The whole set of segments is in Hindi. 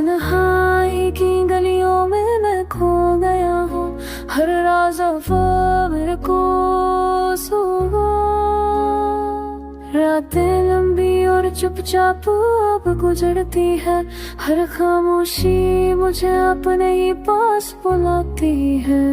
तन्हाई की गलियों में मैं खो गया हूँ, हर राज अब मेरे को सुना। रातें लंबी और चुपचाप अब गुजरती है, हर खामोशी मुझे अपने ही पास बुलाती है।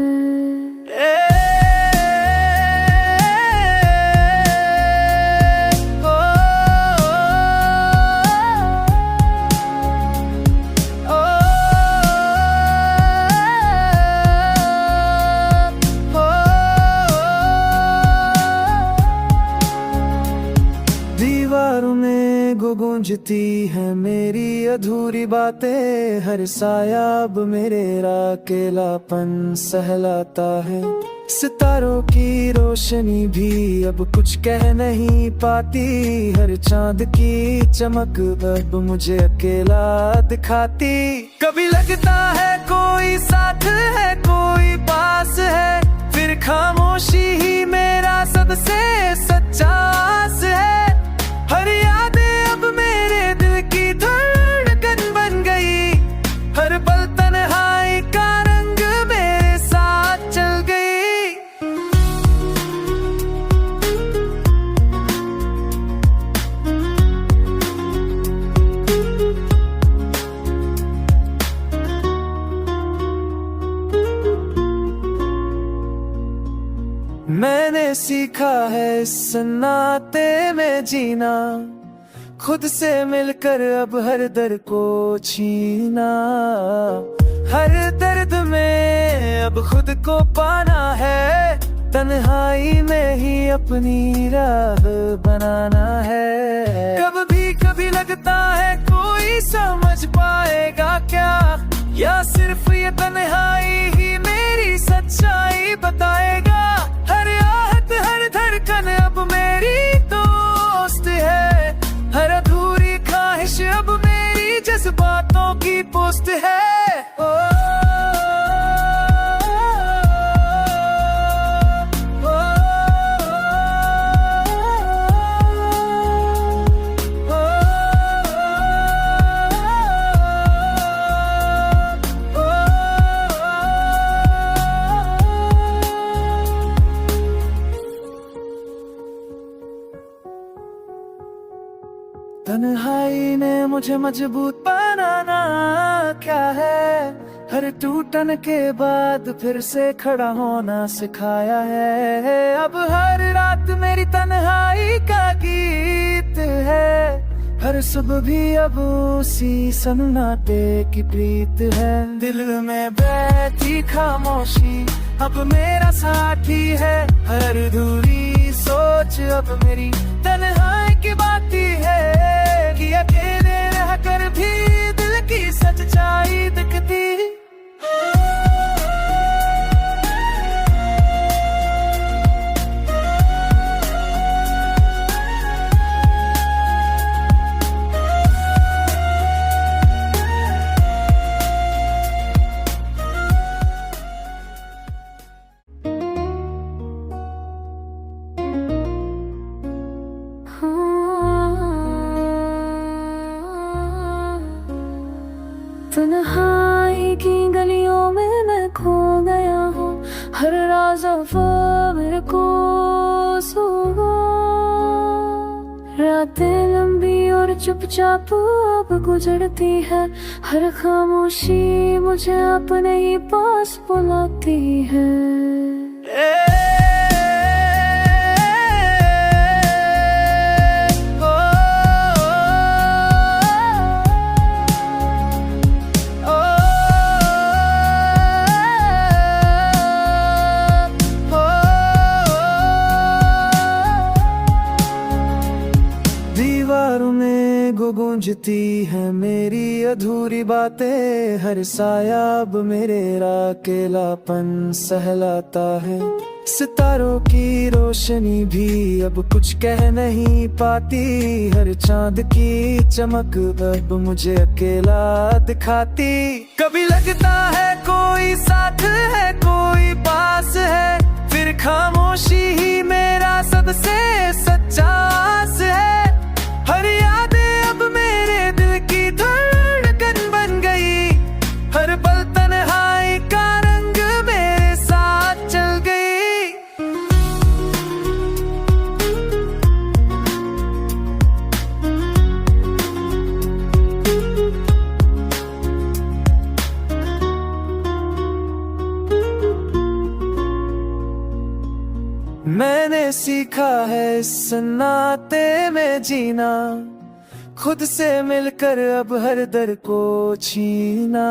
दीवारों में गूंजती है मेरी अधूरी बातें, हर साया अब मेरे अकेलापन सहलाता है। सितारों की रोशनी भी अब कुछ कह नहीं पाती, हर चांद की चमक अब मुझे अकेला दिखाती। कभी लगता है कोई साथ है, कोई पास है, फिर खामोशी ही मेरा सबसे सच्चा आस है। हर यादें अब मेरे दिल की धड़कन बन गई, हर पल तन्हाई का रंग मेरे साथ चल गई। मैंने सीखा है इस नाते में जीना, खुद से मिलकर अब हर दर्द को छीना। हर दर्द में अब खुद को पाना है, तन्हाई में ही अपनी राह बनाना है। कभी लगता है कोई समझ पाएगा क्या, या सिर्फ ये तन्हाई ही मेरी सच्चाई बताएगा। हर आहट हर धड़कन अब मेरी दोस्त है, हर अधूरी ख्वाहिश अब मेरी जज्बातों की पोस्ट है। तन्हाई ने मुझे मजबूत बनाना क्या है, हर टूटन के बाद फिर से खड़ा होना सिखाया है। अब हर रात मेरी तन्हाई का गीत है, हर सुबह भी अब उसी सन्नाटे की प्रीत है। दिल में बैठी खामोशी अब मेरा साथी है, हर अधूरी सोच अब मेरी तन्हाई की बाती है। कि अकेले रहकर भी दिल की सच्चाई दिखती। तन्हाई की गलियों में मैं खो गया हूँ, हर राज अब मेरे को सुना। रातें लंबी और चुपचाप अब गुजरती है, हर खामोशी मुझे अपने ही पास बुलाती है। दीवारों में गूंजती है मेरी अधूरी बातें, हर साया अब मेरे अकेलापन सहलाता है। सितारों की रोशनी भी अब कुछ कह नहीं पाती, हर चांद की चमक अब मुझे अकेला दिखाती। कभी लगता है कोई साथ है, कोई पास है, फिर खामोशी ही मेरा सबसे सच्चा आस है। हर यादें अब मेरे दिल की धड़कन बन गई, मैंने सीखा है इस नाते में जीना, खुद से मिलकर अब हर दर्द को छीना।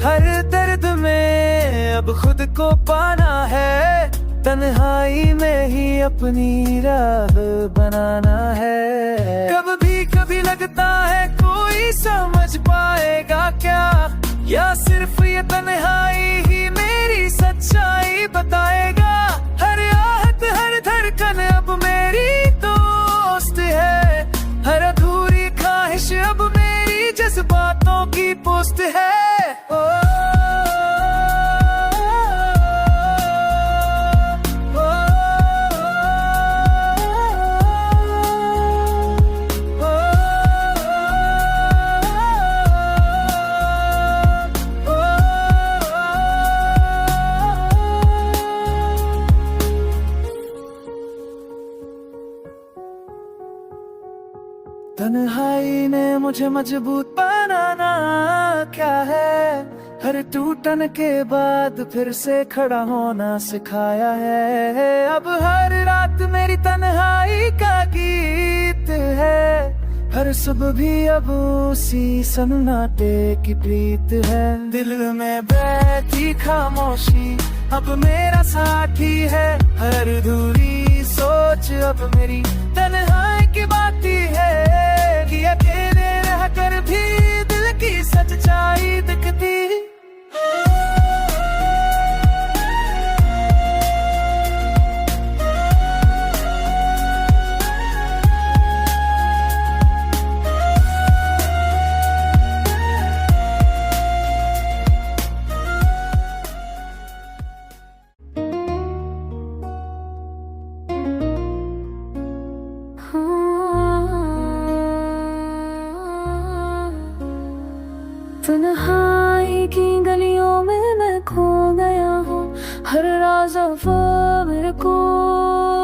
हर दर्द में अब खुद को पाना है, तन्हाई में ही अपनी राह बनाना है। कभी लगता है कोई समझ पाएगा क्या, या सिर्फ ये तन्हाई ही मेरी सच्चाई बताएगा। हर आहट हर धड़कन अब मेरी दोस्त है, हर अधूरी ख्वाहिश अब मेरी जज्बातों की पोस्ट है। तन्हाई ने मुझे मजबूत बनाना क्या है, हर टूटन के बाद फिर से खड़ा होना सिखाया है। अब हर रात मेरी तन्हाई का गीत है, हर सुबह भी अब उसी सन्नाटे की प्रीत है। दिल में बैठी खामोशी अब मेरा साथी है, हर अधूरी सोच अब मेरी तन्हाई की बाती है। कि अकेले रहकर भी दिल की सच्चाई दिखती। तन्हाई की गलियों में मैं खो गया हूँ, हर राज अब मेरे को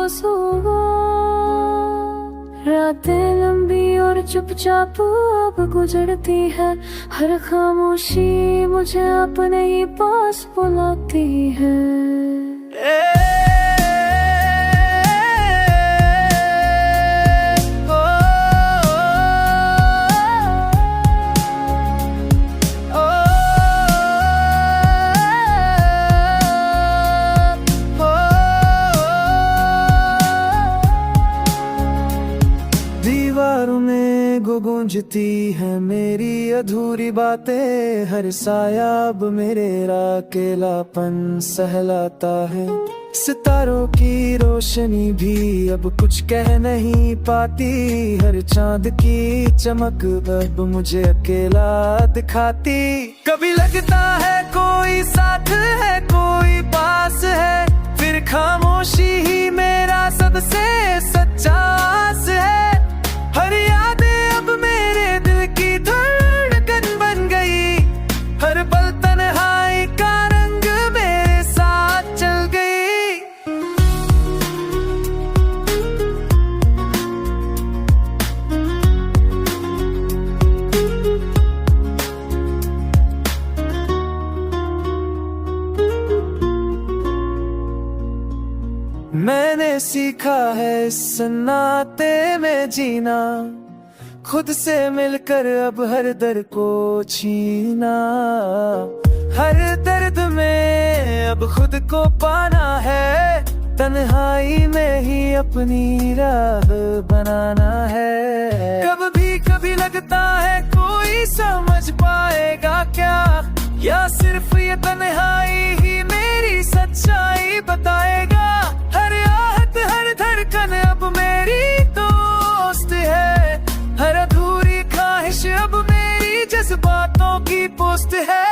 सुबह। रातें लंबी और चुपचाप अब गुजरती है, हर खामोशी मुझे अपने ही पास बुलाती है। दीवारों में गूंजती है मेरी अधूरी बातें, हर साया अब मेरे अकेलापन सहलाता है। सितारों की रोशनी भी अब कुछ कह नहीं पाती, हर चांद की चमक अब मुझे अकेला दिखाती। कभी लगता है कोई साथ है कोई पास है, फिर खामोशी ही मेरा सबसे सच्चा आस है। हर यादें अब मेरे दिल की धड़कन बन गई, हर पल तन्हाई का रंग मेरे साथ चल गई। मैंने सीखा है इस नाते में जीना, खुद से मिलकर अब हर दर्द को छीना। हर दर्द में अब खुद को पाना है, तन्हाई में ही अपनी राह बनाना है। कभी लगता है कोई समझ पाएगा क्या, या सिर्फ ये तन्हाई ही मेरी सच्चाई बताएगा। हर आहट हर धड़कन अब मेरी दोस्त है, हर अधूरी ख्वाहिश अब मेरी जज्बातों की पोस्ट है।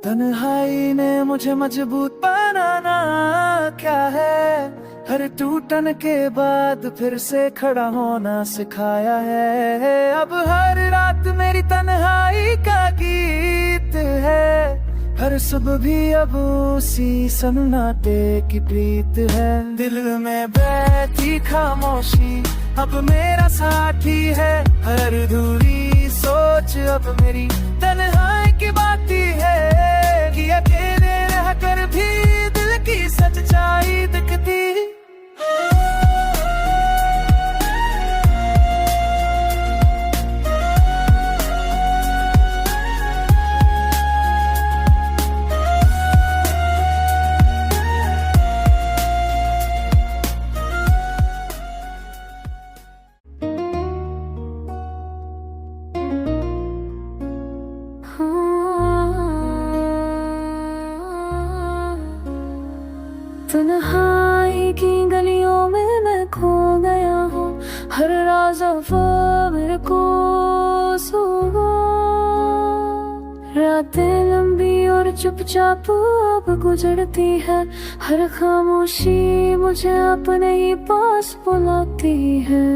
तन्हाई ने मुझे मजबूत बनाना क्या है, हर टूटन के बाद फिर से खड़ा होना सिखाया है। अब हर रात मेरी तन्हाई का गीत है, हर सुबह भी अब उसी सन्नाटे की प्रीत है। दिल में बैठी खामोशी अब मेरा साथी है, हर अधूरी सोच अब मेरी तन्हाई की बाती है। कि अकेले रहकर भी दिल की सच्चाई दिखती। तन्हाई की गलियों में मैं खो गया हूँ, हर राज वफा मेरे को सुबह। रातें लंबी और चुपचाप अब गुजरती है, हर खामोशी मुझे अपने ही पास बुलाती है।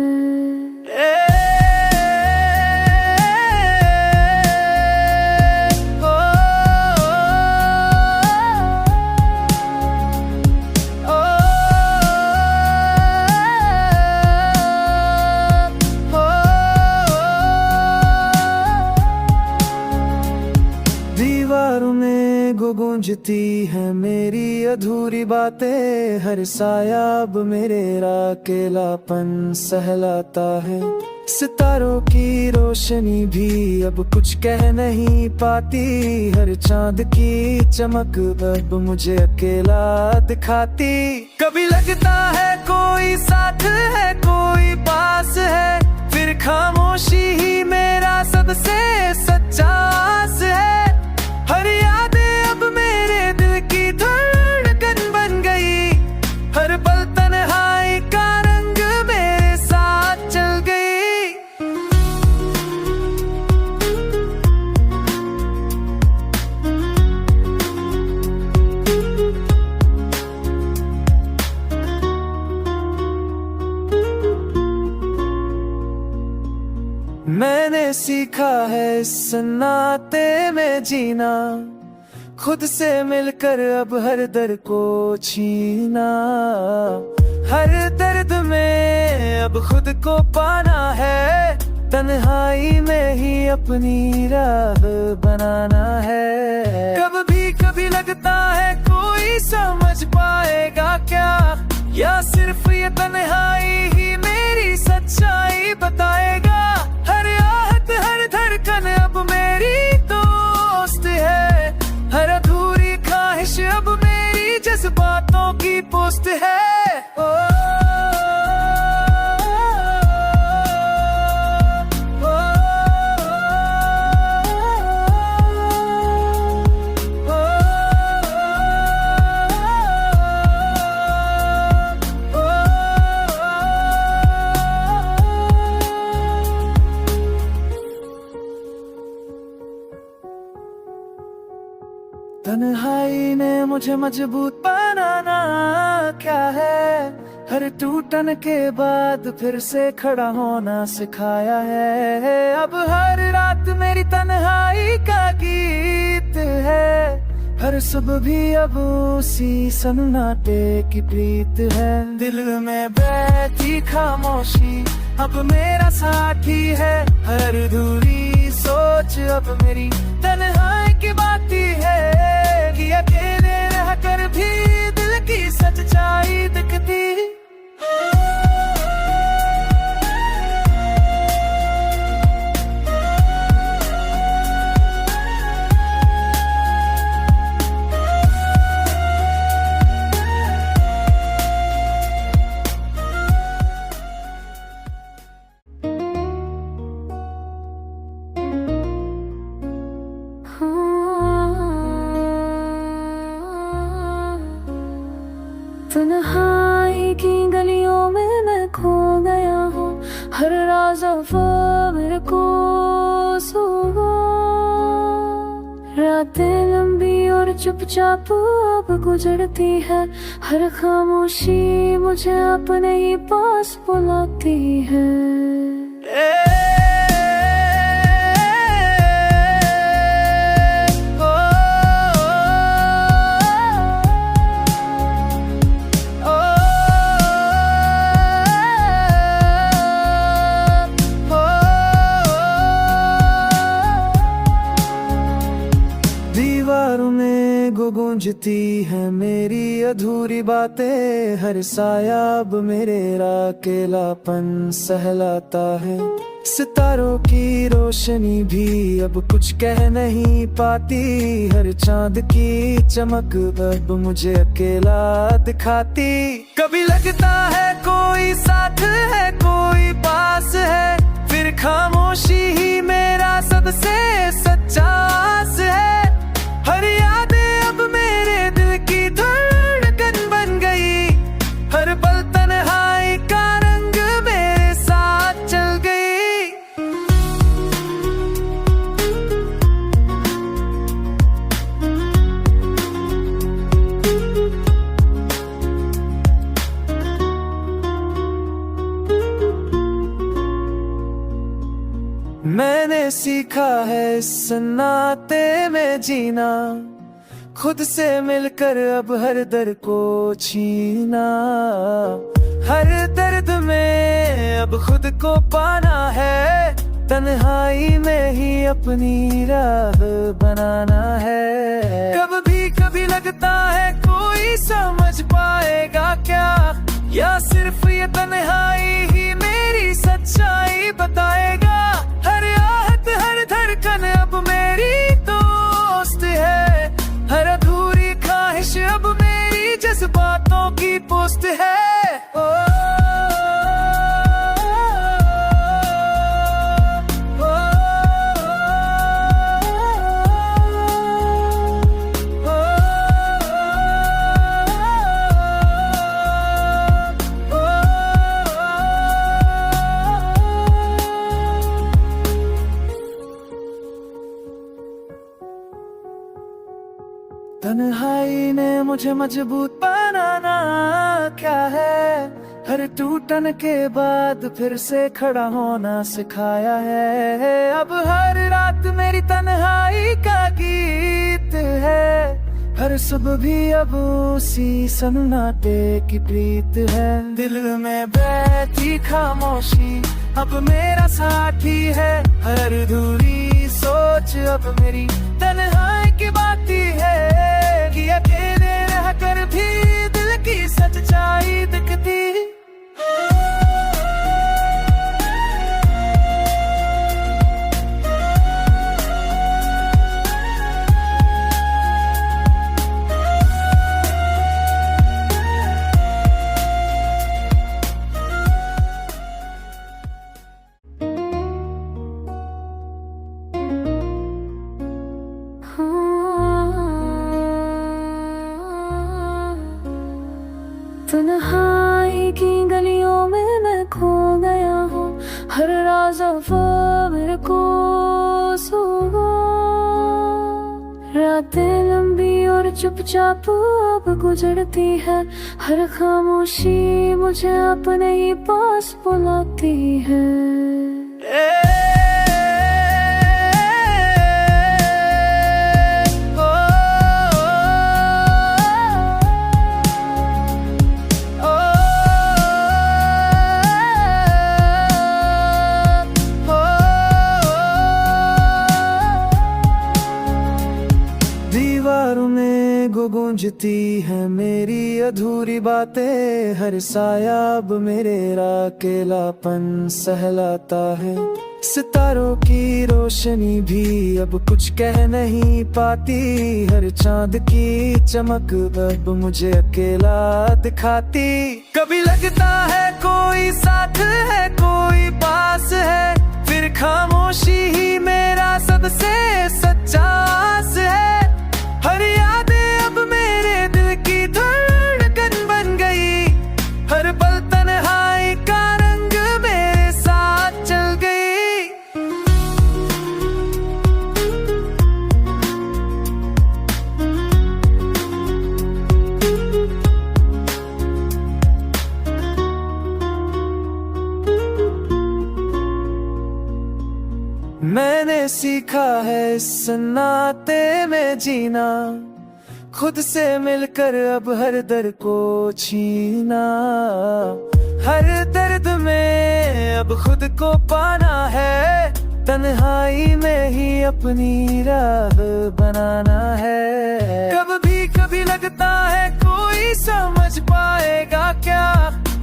दीवारों में गूंजती है मेरी अधूरी बातें, हर साया अब मेरे अकेलापन सहलाता है। सितारों की रोशनी भी अब कुछ कह नहीं पाती, हर चांद की चमक अब मुझे अकेला दिखाती। कभी लगता है कोई साथ है, कोई पास है, फिर खामोशी ही मेरा सबसे सच्चा आस है। हर यादें अब मेरे दिल की धड़कन बन गई, हर पल तन्हाई का रंग मेरे साथ चल गई। मैंने सीखा है इस नाते में जीना, खुद से मिलकर अब हर दर्द को छीना। हर दर्द में अब खुद को पाना है, तन्हाई में ही अपनी राह बनाना है। कभी लगता है कोई समझ पाएगा क्या, या सिर्फ ये तन्हाई ही मेरी सच्चाई बताएगा। हर आहट हर धड़कन अब मेरी दोस्त है, हर अधूरी ख्वाहिश अब मेरी जज्बातों की पोस्ट है। तन्हाई ने मुझे मजबूत बनाना क्या है, हर टूटन के बाद फिर से खड़ा होना सिखाया है। अब हर रात मेरी तन्हाई का गीत है, हर सुबह भी अब उसी सन्नाटे की प्रीत है। दिल में बैठी खामोशी अब मेरा साथी है, हर अधूरी सोच अब मेरी तन्हाई की बाती है। कि अकेले रहकर भी दिल की सच्चाई दिखती। तन्हाई की गलियों में मैं खो गया हूँ, हर राज वफा मेरे को सुबह। रातें लंबी और चुप चुपचाप अब गुजरती है, हर खामोशी मुझे अपने ही पास बुलाती है। दीवारों में गूंजती है मेरी अधूरी बातें, हर साया अब मेरे अकेलापन सहलाता है। सितारों की रोशनी भी अब कुछ कह नहीं पाती, हर चांद की चमक अब मुझे अकेला दिखाती। कभी लगता है कोई साथ है, कोई पास है, फिर खामोशी ही मेरा सबसे सच्चा आस है। हर यादें अब मेरे दिल की धड़कन बन गई, हर पल तन्हाई का रंग मेरे साथ चल गई। मैंने सीखा है इस नाते में जीना, खुद से मिलकर अब हर दर्द को छीना। हर दर्द में अब खुद को पाना है, तन्हाई में ही अपनी राह बनाना है। कभी लगता है कोई समझ पाएगा क्या, या सिर्फ ये तन्हाई ही मेरी सच्चाई बताएगा। हर आहट हर धड़कन अब मेरी दोस्त है, हर अधूरी ख्वाहिश अब मेरी जज्बातों की पोस्ट है। ओ, ओ, तन्हाई ने मुझे मजबूत बनाना क्या है, हर टूटन के बाद फिर से खड़ा होना सिखाया है। अब हर रात मेरी तन्हाई का गीत है, हर सुबह भी अब उसी सन्नाटे की प्रीत है। दिल में बैठी खामोशी अब मेरा साथी है, हर अधूरी सोच अब मेरी तन्हाई की बाती है। कि अकेले रहकर भी दिल की सच्चाई दिखती। तन्हाई की गलियों में मैं खो गया हूँ, हर राज अब मेरे को सुगा। रातें लंबी और चुपचाप अब गुजरती है, हर खामोशी मुझे अपने ही पास बुलाती है। दीवारों में गूंजती है मेरी अधूरी बातें, हर साया अब मेरे अकेलापन सहलाता है। सितारों की रोशनी भी अब कुछ कह नहीं पाती, हर चांद की चमक अब मुझे अकेला दिखाती। कभी लगता है कोई साथ है, कोई पास है, फिर खामोशी ही मेरा सबसे सच्चा आस है। हर यादें अब मेरे दिल की धड़कन बन गई, हर पल तन्हाई का रंग मेरे साथ चल गई। मैंने सीखा है इस नाते में जीना, खुद से मिलकर अब हर दर्द को छीना। हर दर्द में अब खुद को पाना है, तन्हाई में ही अपनी राह बनाना है। कभी लगता है कोई समझ पाएगा क्या,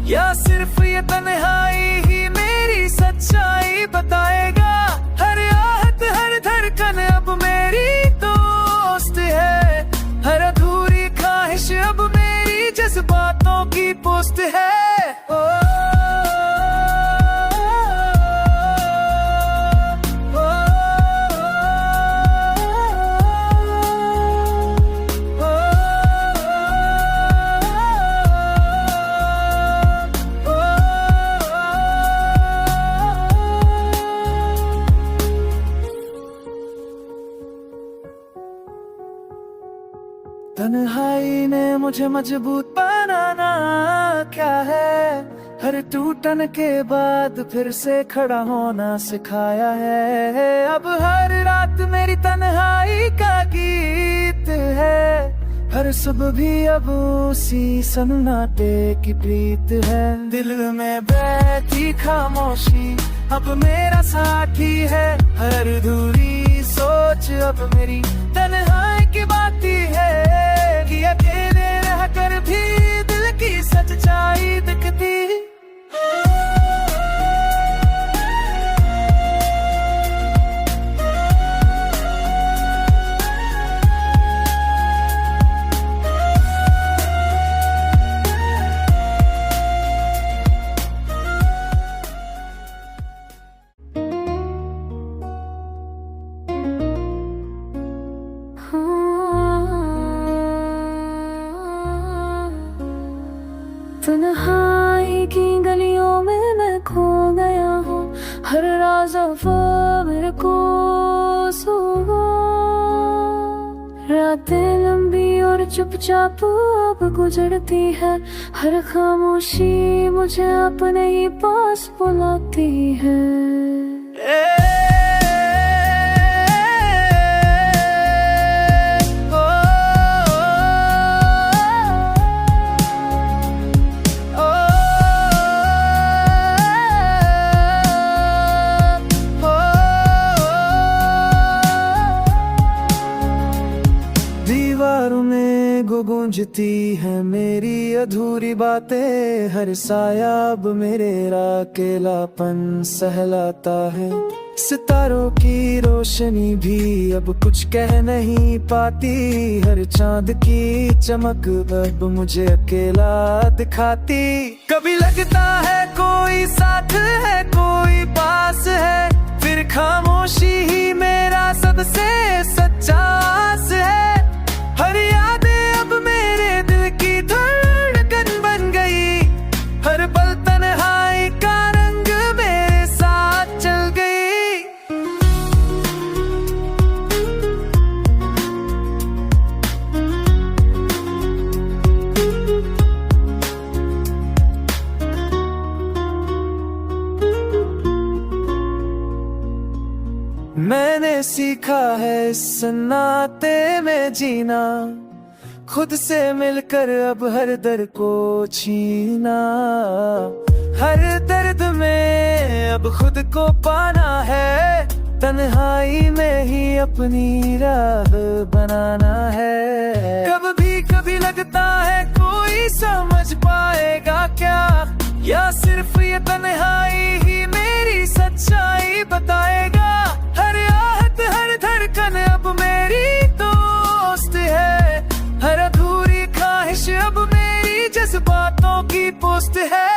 या सिर्फ ये तन्हाई ही मेरी सच्चाई बताएगा। हर आहट हर धड़कन अब मेरी दोस्त है, हर अधूरी ख्वाहिश अब मेरी जज्बातों की पोस्ट है। तन्हाई ने मुझे मजबूत बनाना क्या है, हर टूटन के बाद फिर से खड़ा होना सिखाया है। अब हर रात मेरी तन्हाई का गीत है, हर सुबह भी अब उसी सन्नाटे की प्रीत है। दिल में बैठी खामोशी अब मेरा साथी है, हर अधूरी सोच अब मेरी तन्हाई की बाती है। कि अकेले रहकर भी दिल की सच्चाई दिखती। तन्हाई की गलियों में मैं खो गया हूँ, हर राज मेरे को सुबह। रातें लंबी और चुपचाप अब गुजरती है, हर खामोशी मुझे अपने ही पास बुलाती है। दीवारों में गूंजती है मेरी अधूरी बातें, हर साया अब मेरे अकेलापन सहलाता है। सितारों की रोशनी भी अब कुछ कह नहीं पाती, हर चांद की चमक अब मुझे अकेला दिखाती। कभी लगता है कोई साथ है कोई पास है, फिर खामोशी ही मेरा सबसे सच्चा आस है। हर यादें अब मेरे दिल की धड़कन बन गई, हर पल तन्हाई का रंग मेरे साथ चल गई। मैंने सीखा है इस नाते में जीना, खुद से मिलकर अब हर दर्द को छीना। हर दर्द में अब खुद को पाना है, तन्हाई में ही अपनी राह बनाना है। कभी लगता है कोई समझ पाएगा क्या, या सिर्फ ये तन्हाई ही मेरी सच्चाई बताएगा। हर आहट हर धड़कन अब मेरी दोस्त है, हर अधूरी ख्वाहिश अब मेरी जज्बातों की पोस्ट है।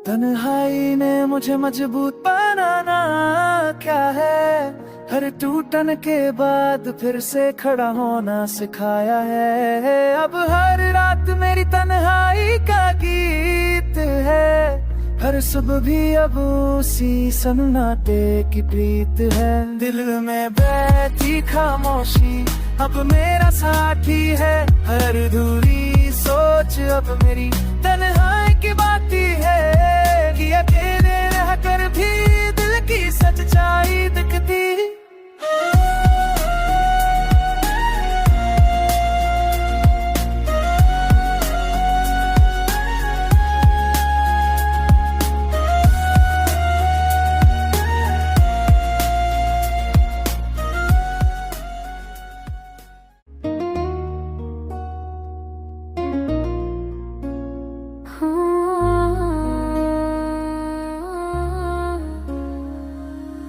तन्हाई ने मुझे मजबूत बनाना क्या है, हर टूटन के बाद फिर से खड़ा होना सिखाया है। अब हर रात मेरी तन्हाई का गीत है, हर सुबह भी अब उसी सन्नाटे की प्रीत है। दिल में बैठी खामोशी अब मेरा साथी है, हर अधूरी सोच अब मेरी तन्हाई की बाती है। कि अकेले रहकर भी दिल की सच्चाई दिखती।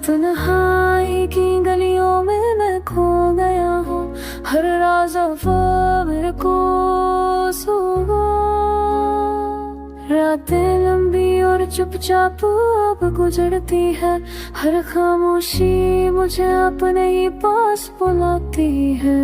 तन्हाई की गलियों में मैं खो गया हूँ, हर राज वफा मेरे को सुबह। रातें लंबी और चुपचाप अब गुजरती है, हर खामोशी मुझे अपने ही पास बुलाती है।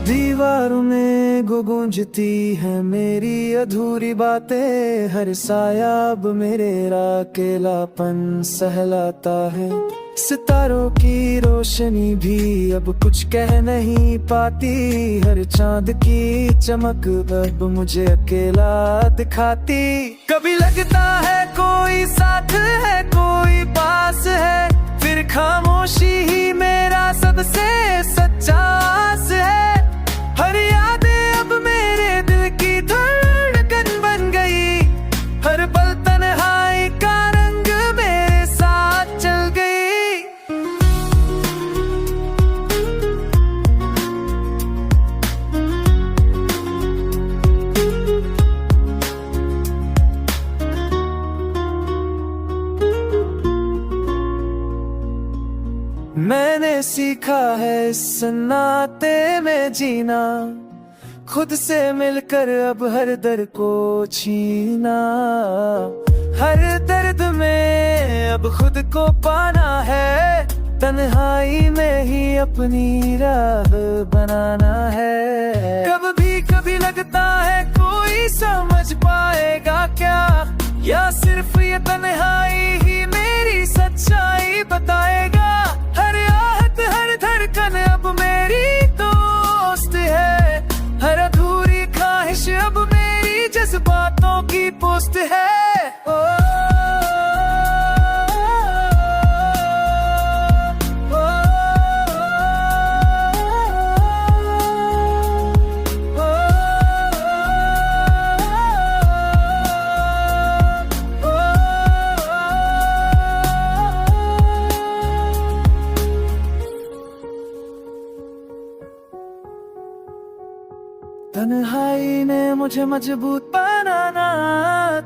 दीवारों में गूंजती है मेरी अधूरी बातें, हर साया अब मेरे अकेलापन सहलाता है। सितारों की रोशनी भी अब कुछ कह नहीं पाती, हर चांद की चमक अब मुझे अकेला दिखाती। कभी लगता है कोई साथ है, कोई पास है, फिर खामोशी ही मेरा सबसे सच्चा आस है। हर यादें अब मेरे दिल की धड़कन बन गई, हर पल तन्हाई का रंग मेरे साथ चल गई। मैंने सीखा है इस नाते में जीना, खुद से मिलकर अब हर दर्द को छीना। हर दर्द में अब खुद को पाना है, तन्हाई में ही अपनी राह बनाना है। कभी लगता है कोई समझ पाएगा क्या, या सिर्फ ये तन्हाई ही मेरी सच्चाई बताएगा। हर आहट हर धड़कन अब मेरी दोस्त है, हर अधूरी ख्वाहिश अब मेरी जज्बातों की पोस्ट है। तन्हाई ने मुझे मजबूत बनाना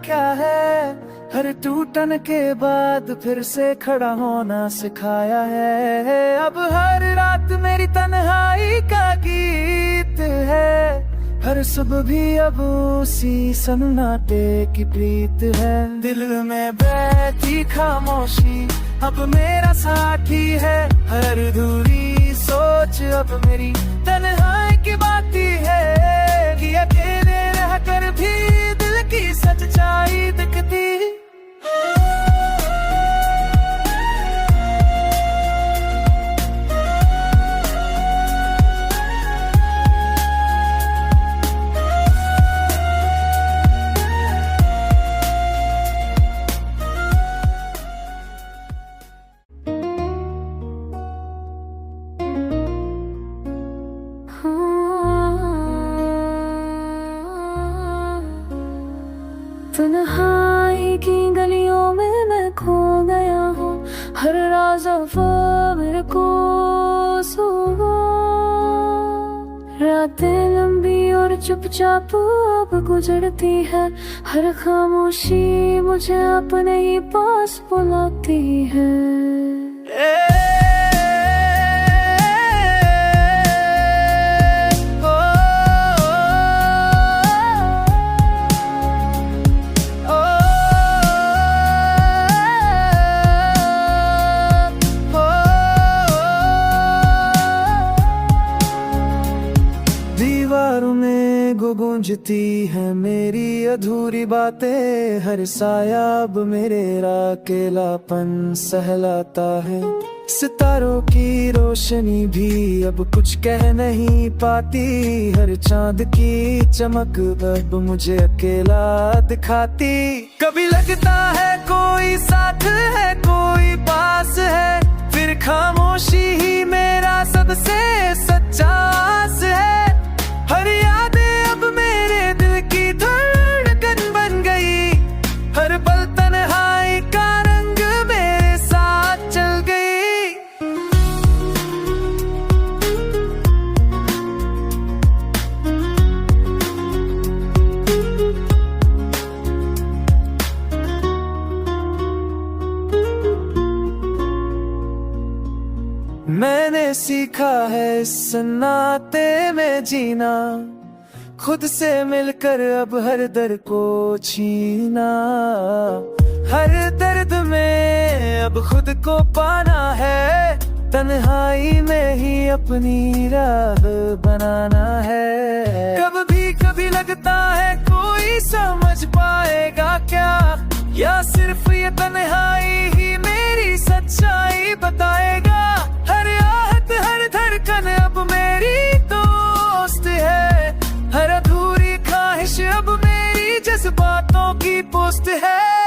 क्या है, हर टूटन के बाद फिर से खड़ा होना सिखाया है। अब हर रात मेरी तन्हाई का गीत है, हर सुबह भी अब उसी सन्नाटे की प्रीत है। दिल में बैठी खामोशी अब मेरा साथी है, हर अधूरी सोच अब मेरी तन्हाई की बाती है। कि अकेले रहकर भी दिल की सच्चाई दिखती। तन्हाई की चुपचाप अब गुजरती है, हर खामोशी मुझे अपने ही पास बुलाती है। दीवारों में गूंजती है मेरी अधूरी बातें, हर साया अब मेरे अकेलापन सहलाता है। सितारों की रोशनी भी अब कुछ कह नहीं पाती, हर चांद की चमक अब मुझे अकेला दिखाती। कभी लगता है कोई साथ है, कोई पास है, फिर खामोशी ही मेरा सबसे सच्चा आस है। हर यादें अब मेरे दिल की धड़कन बन गई, हर पल तन्हाई का रंग मेरे साथ चल गई। मैंने सीखा है इस नाते में जीना, खुद से मिलकर अब हर दर्द को छीना। हर दर्द में अब खुद को पाना है, तन्हाई में ही अपनी राह बनाना है। कभी लगता है कोई समझ पाएगा क्या, या सिर्फ ये तन्हाई ही मेरी सच्चाई बताएगा। हर आहट हर धड़कन अब मेरी दोस्त है, हर अधूरी ख्वाहिश अब मेरी जज्बातों की पोस्ट है।